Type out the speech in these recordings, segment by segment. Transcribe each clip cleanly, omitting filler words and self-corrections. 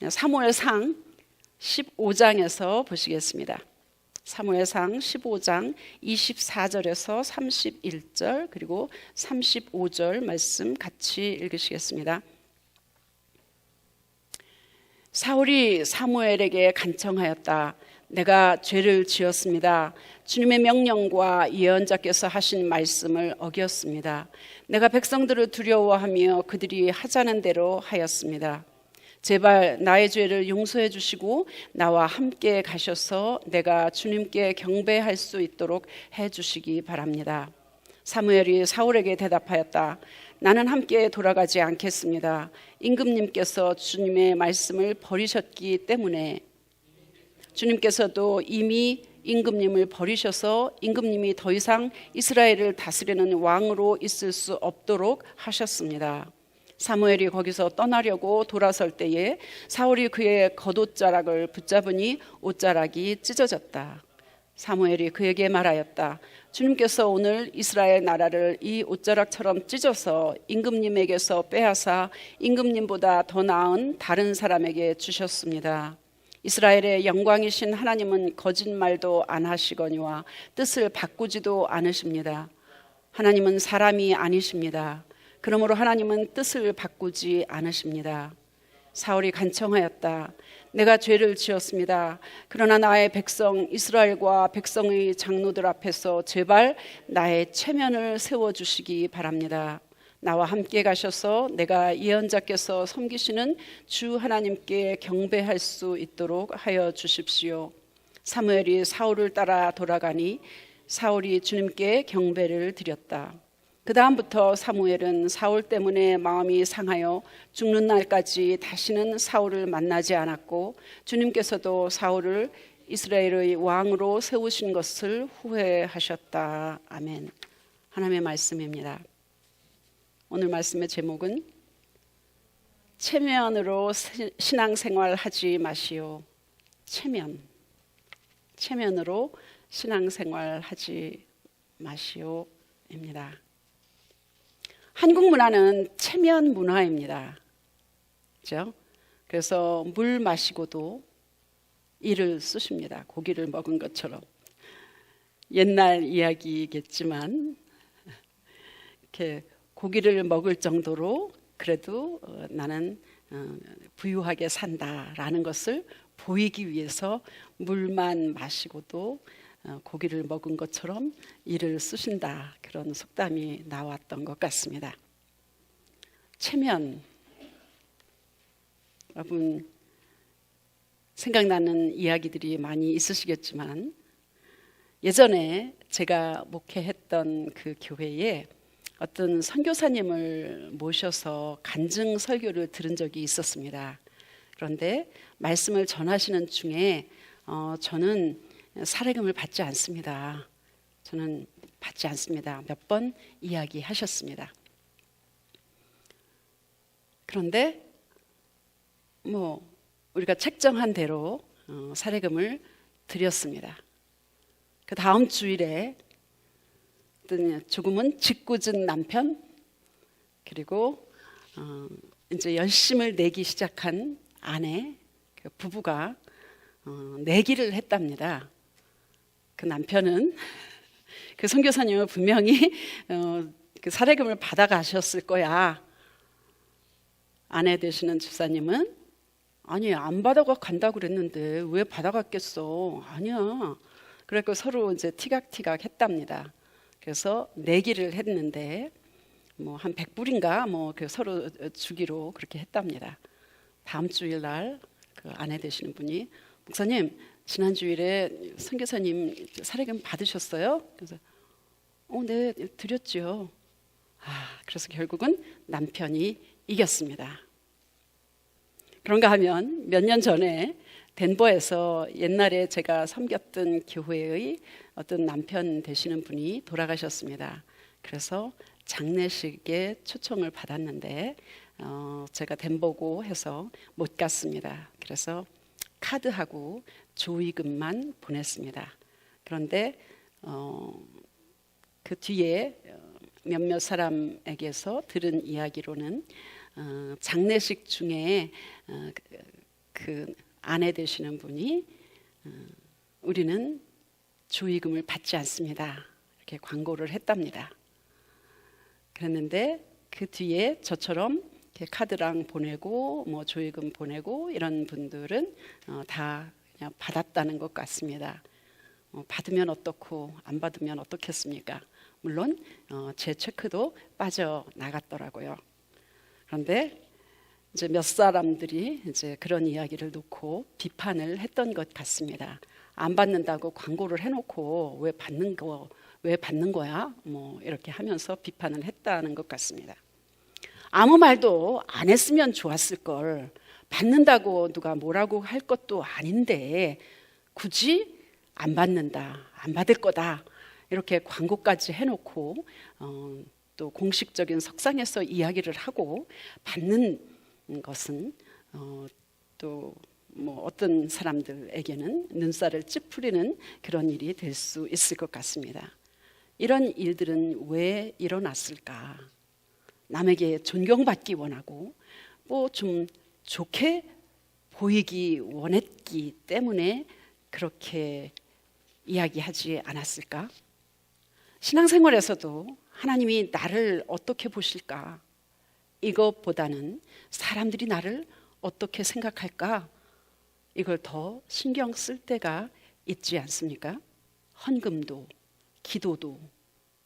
사무엘상 15장에서 보시겠습니다. 사무엘상 15장 24절에서 31절 그리고 35절 말씀 같이 읽으시겠습니다. 사울이 사무엘에게 간청하였다. 내가 죄를 지었습니다. 주님의 명령과 예언자께서 하신 말씀을 어겼습니다. 내가 백성들을 두려워하며 그들이 하자는 대로 하였습니다. 제발 나의 죄를 용서해 주시고 나와 함께 가셔서 내가 주님께 경배할 수 있도록 해 주시기 바랍니다. 사무엘이 사울에게 대답하였다. 나는 함께 돌아가지 않겠습니다. 임금님께서 주님의 말씀을 버리셨기 때문에 주님께서도 이미 임금님을 버리셔서 임금님이 더 이상 이스라엘을 다스리는 왕으로 있을 수 없도록 하셨습니다. 사무엘이 거기서 떠나려고 돌아설 때에 사울이 그의 겉옷자락을 붙잡으니 옷자락이 찢어졌다. 사무엘이 그에게 말하였다. 주님께서 오늘 이스라엘 나라를 이 옷자락처럼 찢어서 임금님에게서 빼앗아 임금님보다 더 나은 다른 사람에게 주셨습니다. 이스라엘의 영광이신 하나님은 거짓말도 안 하시거니와 뜻을 바꾸지도 않으십니다. 하나님은 사람이 아니십니다. 그러므로 하나님은 뜻을 바꾸지 않으십니다. 사울이 간청하였다. 내가 죄를 지었습니다. 그러나 나의 백성 이스라엘과 백성의 장로들 앞에서 제발 나의 체면을 세워주시기 바랍니다. 나와 함께 가셔서 내가 예언자께서 섬기시는 주 하나님께 경배할 수 있도록 하여 주십시오. 사무엘이 사울을 따라 돌아가니 사울이 주님께 경배를 드렸다. 그 다음부터 사무엘은 사울 때문에 마음이 상하여 죽는 날까지 다시는 사울을 만나지 않았고 주님께서도 사울을 이스라엘의 왕으로 세우신 것을 후회하셨다. 아멘. 하나님의 말씀입니다. 오늘 말씀의 제목은 체면으로 신앙생활 하지 마시오. 체면으로 신앙생활 하지 마시오입니다. 한국 문화는 체면 문화입니다. 그렇죠? 그래서 물 마시고도 이를 쓰십니다. 고기를 먹은 것처럼. 옛날 이야기겠지만 이렇게 고기를 먹을 정도로 그래도 나는 부유하게 산다라는 것을 보이기 위해서 물만 마시고도 고기를 먹은 것처럼 이를 쓰신다. 그런 속담이 나왔던 것 같습니다. 체면, 여러분 생각나는 이야기들이 많이 있으시겠지만 예전에 제가 목회했던 그 교회에 어떤 선교사님을 모셔서 간증 설교를 들은 적이 있었습니다. 그런데 말씀을 전하시는 중에 저는 사례금을 받지 않습니다. 저는 받지 않습니다. 몇 번 이야기하셨습니다. 그런데 우리가 책정한 대로 사례금을 드렸습니다. 그 다음 주일에 조금은 짓궂은 남편 그리고 이제 열심을 내기 시작한 아내 그 부부가 내기를 했답니다. 그 남편은 그 선교사님은 분명히 그 사례금을 받아가셨을 거야. 아내 되시는 집사님은 아니 안 받아가 간다고 그랬는데 왜 받아갔겠어? 아니야. 그래서 서로 이제 티각티각 했답니다. 그래서 내기를 했는데 한 100불인가 그 서로 주기로 그렇게 했답니다. 다음 주일 날 그 아내 되시는 분이 목사님 지난 주일에 선교사님 사례금 받으셨어요? 그래서 네 드렸지요. 그래서 결국은 남편이 이겼습니다. 그런가 하면 몇 년 전에 덴버에서 옛날에 제가 섬겼던 교회의 어떤 남편 되시는 분이 돌아가셨습니다. 그래서 장례식에 초청을 받았는데 제가 덴버고 해서 못 갔습니다. 그래서 카드하고 조의금만 보냈습니다. 그런데 그 뒤에 몇몇 사람에게서 들은 이야기로는 장례식 중에 그 아내 되시는 분이 우리는 조의금을 받지 않습니다, 이렇게 광고를 했답니다. 그랬는데 그 뒤에 저처럼 이렇게 카드랑 보내고 뭐 조의금 보내고 이런 분들은 다 그냥 받았다는 것 같습니다. 받으면 어떻고 안 받으면 어떻겠습니까? 물론 제 체크도 빠져나갔더라고요. 그런데 이제 몇 사람들이 이제 그런 이야기를 놓고 비판을 했던 것 같습니다. 안 받는다고 광고를 해놓고 왜 받는 거야? 뭐 이렇게 하면서 비판을 했다는 것 같습니다. 아무 말도 안 했으면 좋았을 걸. 받는다고 누가 뭐라고 할 것도 아닌데 굳이 안 받는다, 안 받을 거다 이렇게 광고까지 해놓고 또 공식적인 석상에서 이야기를 하고 받는 것은 또 뭐 어떤 사람들에게는 눈살을 찌푸리는 그런 일이 될 수 있을 것 같습니다. 이런 일들은 왜 일어났을까? 남에게 존경받기 원하고 뭐 좀 좋게 보이기 원했기 때문에 그렇게 이야기하지 않았을까? 신앙생활에서도 하나님이 나를 어떻게 보실까? 이것보다는 사람들이 나를 어떻게 생각할까? 이걸 더 신경 쓸 때가 있지 않습니까? 헌금도, 기도도,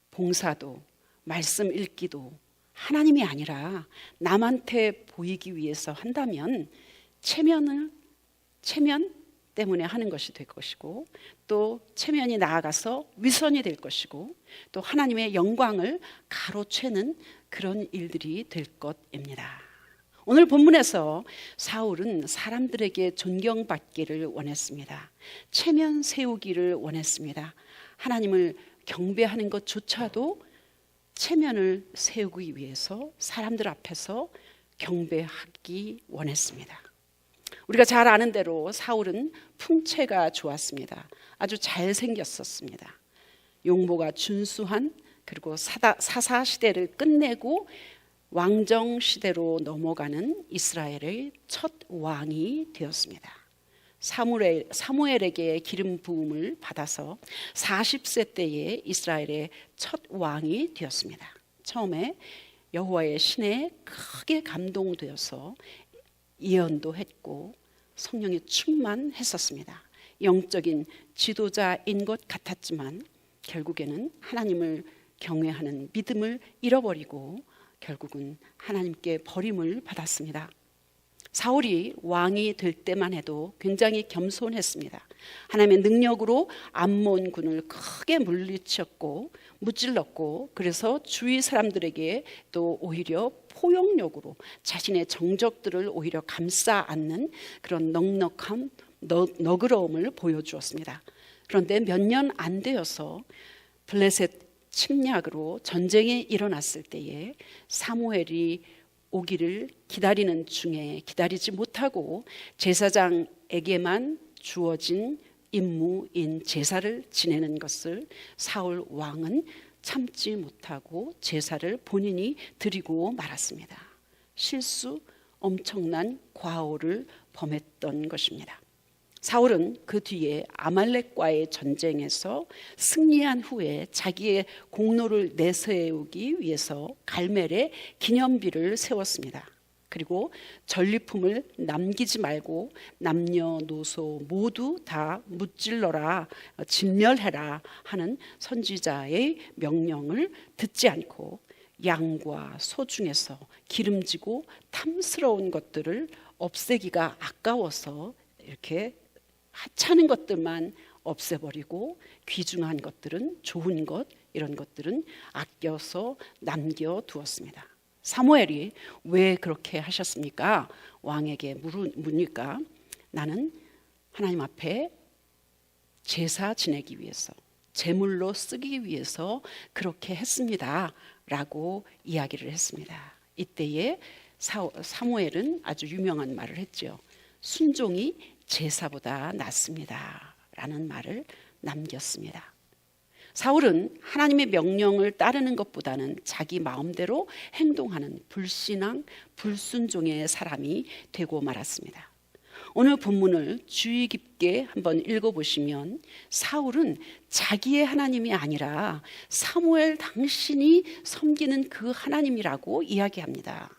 봉사도, 말씀 읽기도 하나님이 아니라 남한테 보이기 위해서 한다면 체면 때문에 하는 것이 될 것이고, 또 체면이 나아가서 위선이 될 것이고, 또 하나님의 영광을 가로채는 그런 일들이 될 것입니다. 오늘 본문에서 사울은 사람들에게 존경받기를 원했습니다. 체면 세우기를 원했습니다. 하나님을 경배하는 것조차도 체면을 세우기 위해서 사람들 앞에서 경배하기 원했습니다. 우리가 잘 아는 대로 사울은 풍채가 좋았습니다. 아주 잘생겼었습니다. 용모가 준수한, 그리고 사사 시대를 끝내고 왕정 시대로 넘어가는 이스라엘의 첫 왕이 되었습니다. 사무엘에게 기름 부음을 받아서 40세 때에 이스라엘의 첫 왕이 되었습니다. 처음에 여호와의 신에 크게 감동되어서 예언도 했고 성령에 충만했었습니다. 영적인 지도자인 것 같았지만 결국에는 하나님을 경외하는 믿음을 잃어버리고 결국은 하나님께 버림을 받았습니다. 사울이 왕이 될 때만 해도 굉장히 겸손했습니다. 하나님의 능력으로 암몬군을 크게 물리쳤고 무찔렀고, 그래서 주위 사람들에게 또 오히려 포용력으로 자신의 정적들을 오히려 감싸 안는 그런 넉넉함, 너그러움을 보여주었습니다. 그런데 몇 년 안 되어서 블레셋 침략으로 전쟁이 일어났을 때에 사무엘이 오기를 기다리는 중에 기다리지 못하고 제사장에게만 주어진 임무인 제사를 지내는 것을 사울 왕은 참지 못하고 제사를 본인이 드리고 말았습니다. 실수, 엄청난 과오를 범했던 것입니다. 사울은 그 뒤에 아말렉과의 전쟁에서 승리한 후에 자기의 공로를 내세우기 위해서 갈멜에 기념비를 세웠습니다. 그리고 전리품을 남기지 말고 남녀노소 모두 다 무찔러라, 진멸해라 하는 선지자의 명령을 듣지 않고 양과 소 중에서 기름지고 탐스러운 것들을 없애기가 아까워서 이렇게 하찮은 것들만 없애버리고 귀중한 것들은, 좋은 것, 이런 것들은 아껴서 남겨두었습니다. 사무엘이 왜 그렇게 하셨습니까? 왕에게 묻니까 나는 하나님 앞에 제사 지내기 위해서, 제물로 쓰기 위해서 그렇게 했습니다 라고 이야기를 했습니다. 이때에 사무엘은 아주 유명한 말을 했죠. 순종이 제사보다 낫습니다 라는 말을 남겼습니다. 사울은 하나님의 명령을 따르는 것보다는 자기 마음대로 행동하는 불신앙, 불순종의 사람이 되고 말았습니다. 오늘 본문을 주의 깊게 한번 읽어보시면 사울은 자기의 하나님이 아니라 사무엘 당신이 섬기는 그 하나님이라고 이야기합니다.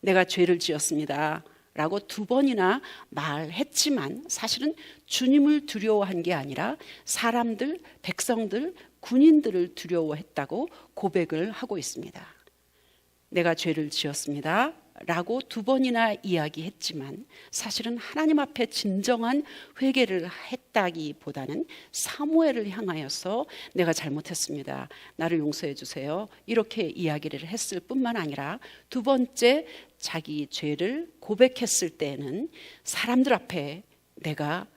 내가 죄를 지었습니다 라고 2번이나 말했지만 사실은 주님을 두려워한 게 아니라 사람들, 백성들, 군인들을 두려워했다고 고백을 하고 있습니다. 내가 죄를 지었습니다 라고 2번이나 이야기했지만 사실은 하나님 앞에 진정한 회개를 했다기보다는 사무엘을 향하여서 내가 잘못했습니다, 나를 용서해 주세요, 이렇게 이야기를 했을 뿐만 아니라 2번째 자기 죄를 고백했을 때는 사람들 앞에 내가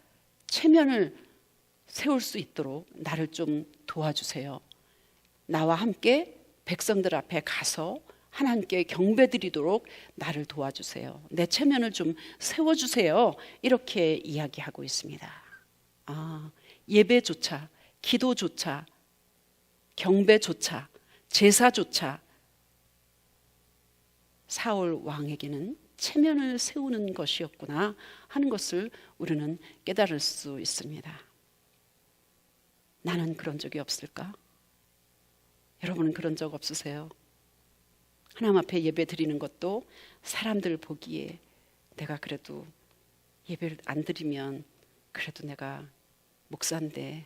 체면을 세울 수 있도록 나를 좀 도와주세요, 나와 함께 백성들 앞에 가서 하나님께 경배드리도록 나를 도와주세요, 내 체면을 좀 세워주세요, 이렇게 이야기하고 있습니다. 예배조차, 기도조차, 경배조차, 제사조차 사울 왕에게는 체면을 세우는 것이었구나 하는 것을 우리는 깨달을 수 있습니다. 나는 그런 적이 없을까? 여러분은 그런 적 없으세요? 하나님 앞에 예배 드리는 것도 사람들 보기에 내가 그래도 예배를 안 드리면 그래도 내가 목사인데,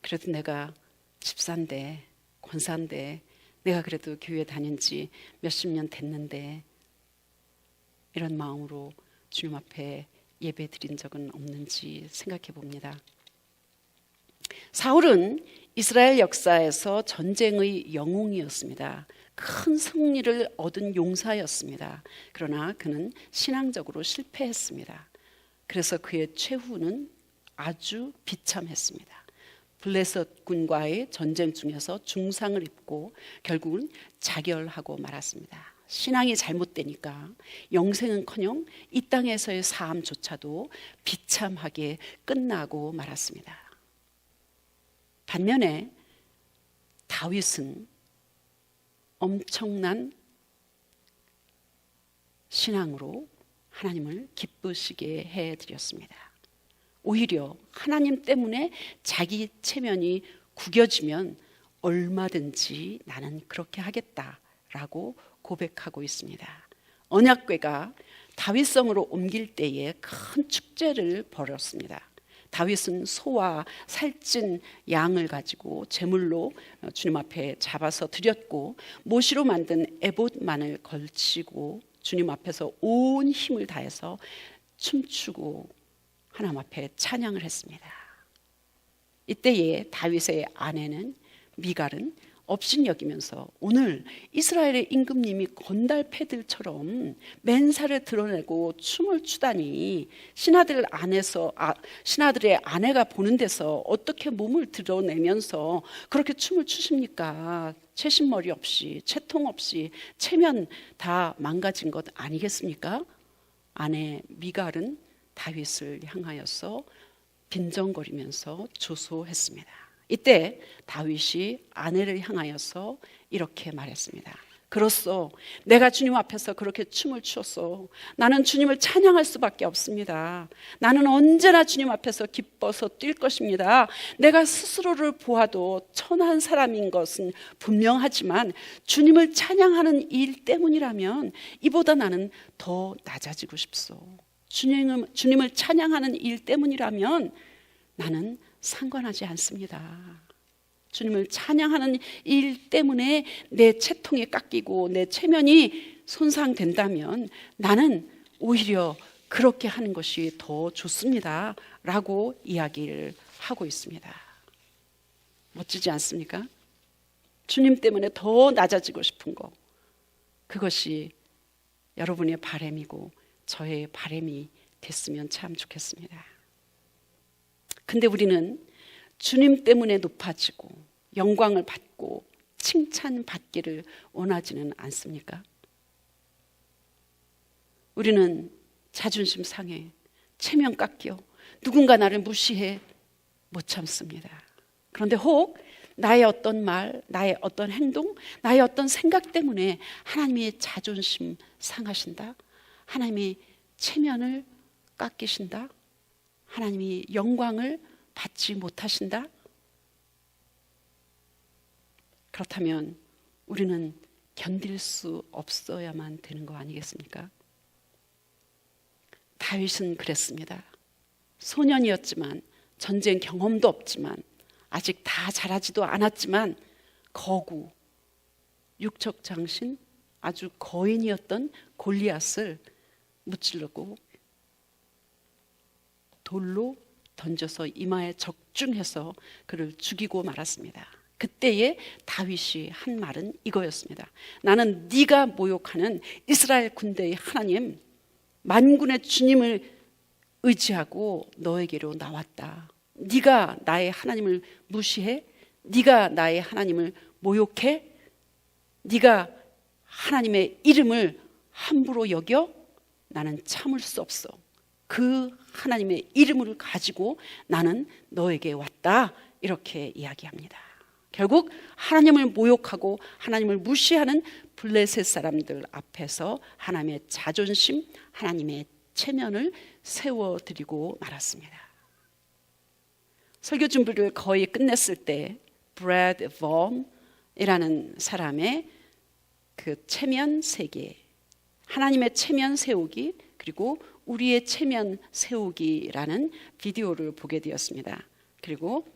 그래도 내가 집사인데, 권사인데, 내가 그래도 교회 다닌 지 몇십 년 됐는데, 이런 마음으로 주님 앞에 예배 드린 적은 없는지 생각해 봅니다. 사울은 이스라엘 역사에서 전쟁의 영웅이었습니다. 큰 승리를 얻은 용사였습니다. 그러나 그는 신앙적으로 실패했습니다. 그래서 그의 최후는 아주 비참했습니다. 블레셋 군과의 전쟁 중에서 중상을 입고 결국은 자결하고 말았습니다. 신앙이 잘못되니까 영생은커녕 이 땅에서의 삶조차도 비참하게 끝나고 말았습니다. 반면에 다윗은 엄청난 신앙으로 하나님을 기쁘시게 해드렸습니다. 오히려 하나님 때문에 자기 체면이 구겨지면 얼마든지 나는 그렇게 하겠다라고 고백하고 있습니다. 언약궤가 다윗성으로 옮길 때에 큰 축제를 벌였습니다. 다윗은 소와 살찐 양을 가지고 제물로 주님 앞에 잡아서 드렸고, 모시로 만든 에봇만을 걸치고 주님 앞에서 온 힘을 다해서 춤추고 하나님 앞에 찬양을 했습니다. 이때에 다윗의 아내는 미갈은 업신여기면서 오늘 이스라엘의 임금님이 건달패들처럼 맨살을 드러내고 춤을 추다니 신하들의 아내가 보는 데서 어떻게 몸을 드러내면서 그렇게 춤을 추십니까? 채신머리 없이, 채통 없이, 체면 다 망가진 것 아니겠습니까? 아내 미갈은 다윗을 향하여서 빈정거리면서 조소했습니다. 이때 다윗이 아내를 향하여서 이렇게 말했습니다. 그렇소, 내가 주님 앞에서 그렇게 춤을 추었소. 나는 주님을 찬양할 수밖에 없습니다. 나는 언제나 주님 앞에서 기뻐서 뛸 것입니다. 내가 스스로를 보아도 천한 사람인 것은 분명하지만 주님을 찬양하는 일 때문이라면 이보다 나는 더 낮아지고 싶소. 주님을 찬양하는 일 때문이라면 나는 상관하지 않습니다. 주님을 찬양하는 일 때문에 내 채통이 깎이고 내 체면이 손상된다면 나는 오히려 그렇게 하는 것이 더 좋습니다 라고 이야기를 하고 있습니다. 멋지지 않습니까? 주님 때문에 더 낮아지고 싶은 거, 그것이 여러분의 바람이고 저의 바람이 됐으면 참 좋겠습니다. 근데 우리는 주님 때문에 높아지고 영광을 받고 칭찬받기를 원하지는 않습니까? 우리는 자존심 상해, 체면 깎여, 누군가 나를 무시해 못 참습니다. 그런데 혹 나의 어떤 말, 나의 어떤 행동, 나의 어떤 생각 때문에 하나님이 자존심 상하신다? 하나님이 체면을 깎이신다? 하나님이 영광을 받지 못하신다? 그렇다면 우리는 견딜 수 없어야만 되는 거 아니겠습니까? 다윗은 그랬습니다. 소년이었지만, 전쟁 경험도 없지만, 아직 다 자라지도 않았지만, 거구, 육척장신, 아주 거인이었던 골리앗을 무찔르고 돌로 던져서 이마에 적중해서 그를 죽이고 말았습니다. 그때에 다윗이 한 말은 이거였습니다. 나는 네가 모욕하는 이스라엘 군대의 하나님, 만군의 주님을 의지하고 너에게로 나왔다. 네가 나의 하나님을 무시해? 네가 나의 하나님을 모욕해? 네가 하나님의 이름을 함부로 여겨? 나는 참을 수 없어. 그 하나님의 이름을 가지고 나는 너에게 왔다. 이렇게 이야기합니다. 결국 하나님을 모욕하고 하나님을 무시하는 블레셋 사람들 앞에서 하나님의 자존심, 하나님의 체면을 세워드리고 말았습니다. 설교 준비를 거의 끝냈을 때 브래드 봄이라는 사람의 그 체면 세계, 하나님의 체면 세우기, 그리고 우리의 체면 세우기라는 비디오를 보게 되었습니다. 그리고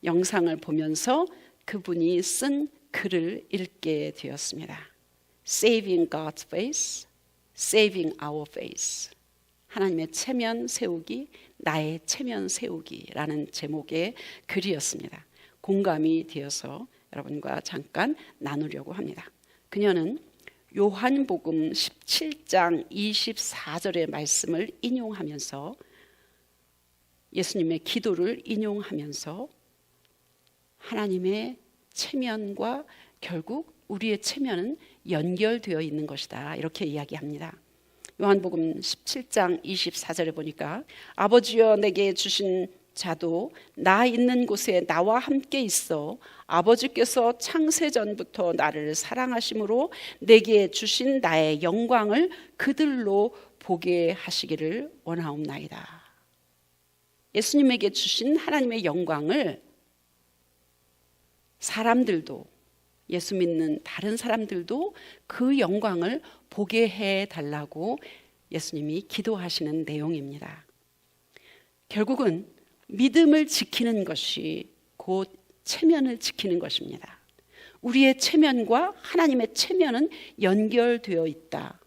영상을 보면서 그분이 쓴 글을 읽게 되었습니다. Saving God's face, Saving our face. 하나님의 체면 세우기, 나의 체면 세우기라는 제목의 글이었습니다. 공감이 되어서 여러분과 잠깐 나누려고 합니다. 그녀는 요한복음 17장 24절의 말씀을 인용하면서 예수님의 기도를 인용하면서 하나님의 체면과 결국 우리의 체면은 연결되어 있는 것이다, 이렇게 이야기합니다. 요한복음 17장 24절에 보니까 아버지여 내게 주신 자도 나 있는 곳에 나와 함께 있어 아버지께서 창세전부터 나를 사랑하심으로 내게 주신 나의 영광을 그들로 보게 하시기를 원하옵나이다. 예수님에게 주신 하나님의 영광을 사람들도, 예수 믿는 다른 사람들도 그 영광을 보게 해달라고 예수님이 기도하시는 내용입니다. 결국은 믿음을 지키는 것이 곧 체면을 지키는 것입니다. 우리의 체면과 하나님의 체면은 연결되어 있다.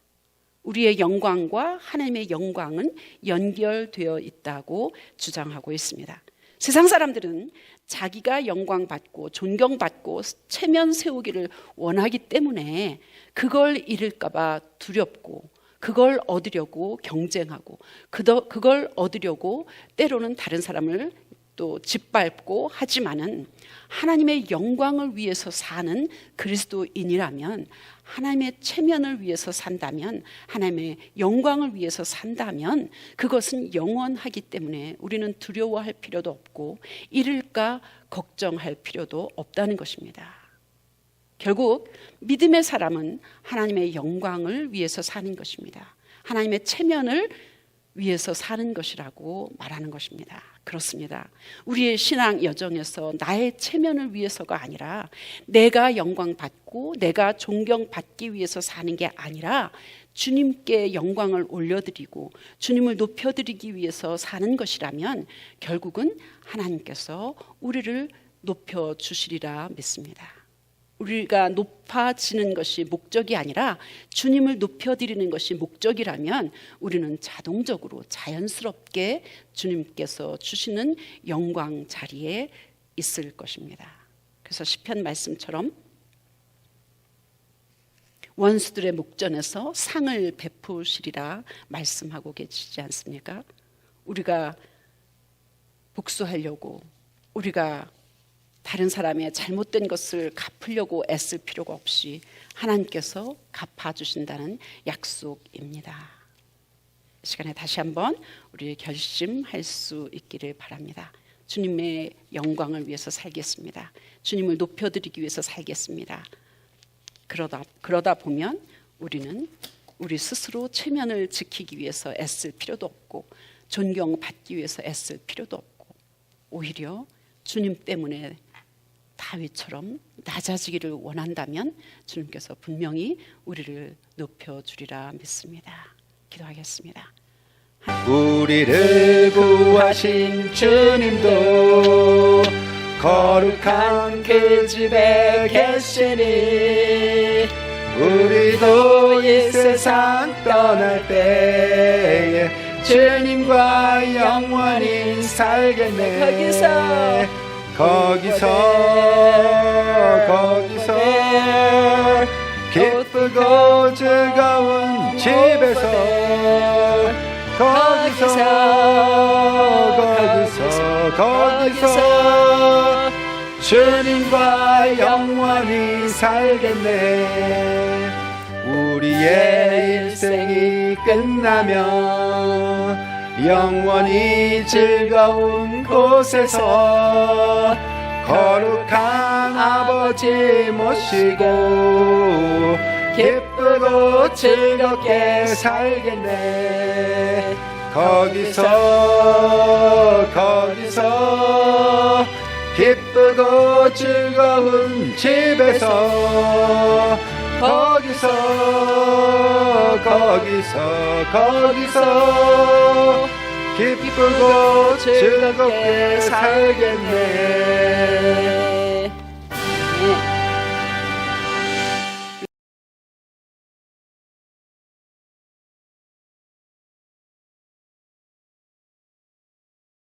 우리의 영광과 하나님의 영광은 연결되어 있다고 주장하고 있습니다. 세상 사람들은 자기가 영광받고 존경받고 체면 세우기를 원하기 때문에 그걸 잃을까 봐 두렵고, 그걸 얻으려고 경쟁하고, 그걸 얻으려고 때로는 다른 사람을 또 짓밟고 하지만은, 하나님의 영광을 위해서 사는 그리스도인이라면, 하나님의 체면을 위해서 산다면, 하나님의 영광을 위해서 산다면 그것은 영원하기 때문에 우리는 두려워할 필요도 없고 잃을까 걱정할 필요도 없다는 것입니다. 결국 믿음의 사람은 하나님의 영광을 위해서 사는 것입니다. 하나님의 체면을 위해서 사는 것이라고 말하는 것입니다. 그렇습니다. 우리의 신앙 여정에서 나의 체면을 위해서가 아니라, 내가 영광받고 내가 존경받기 위해서 사는 게 아니라 주님께 영광을 올려드리고 주님을 높여드리기 위해서 사는 것이라면 결국은 하나님께서 우리를 높여주시리라 믿습니다. 우리가 높아지는 것이 목적이 아니라 주님을 높여드리는 것이 목적이라면 우리는 자동적으로 자연스럽게 주님께서 주시는 영광 자리에 있을 것입니다. 그래서 시편 말씀처럼 원수들의 목전에서 상을 베푸시리라 말씀하고 계시지 않습니까? 우리가 복수하려고, 우리가 다른 사람의 잘못된 것을 갚으려고 애쓸 필요가 없이 하나님께서 갚아주신다는 약속입니다. 이 시간에 다시 한번 우리 결심할 수 있기를 바랍니다. 주님의 영광을 위해서 살겠습니다. 주님을 높여드리기 위해서 살겠습니다. 그러다 보면 우리는 우리 스스로 체면을 지키기 위해서 애쓸 필요도 없고, 존경받기 위해서 애쓸 필요도 없고 오히려 주님 때문에 다윗처럼 낮아지기를 원한다면 주님께서 분명히 우리를 높여주리라 믿습니다. 기도하겠습니다. 우리를 구하신 주님도 거룩한 그 집에 계시니 우리도 이 세상 떠날 때에 주님과 영원히 살겠네. 거기서 기쁘고 즐거운 집에서 거기서 주님과 영원히 살겠네. 우리의 일생이 끝나면 영원히 즐거운 곳에서 거룩한 아버지 모시고 기쁘고 즐겁게 살겠네. 거기서 기쁘고 즐거운 집에서 거기서 기쁘고 즐겁게 살겠네.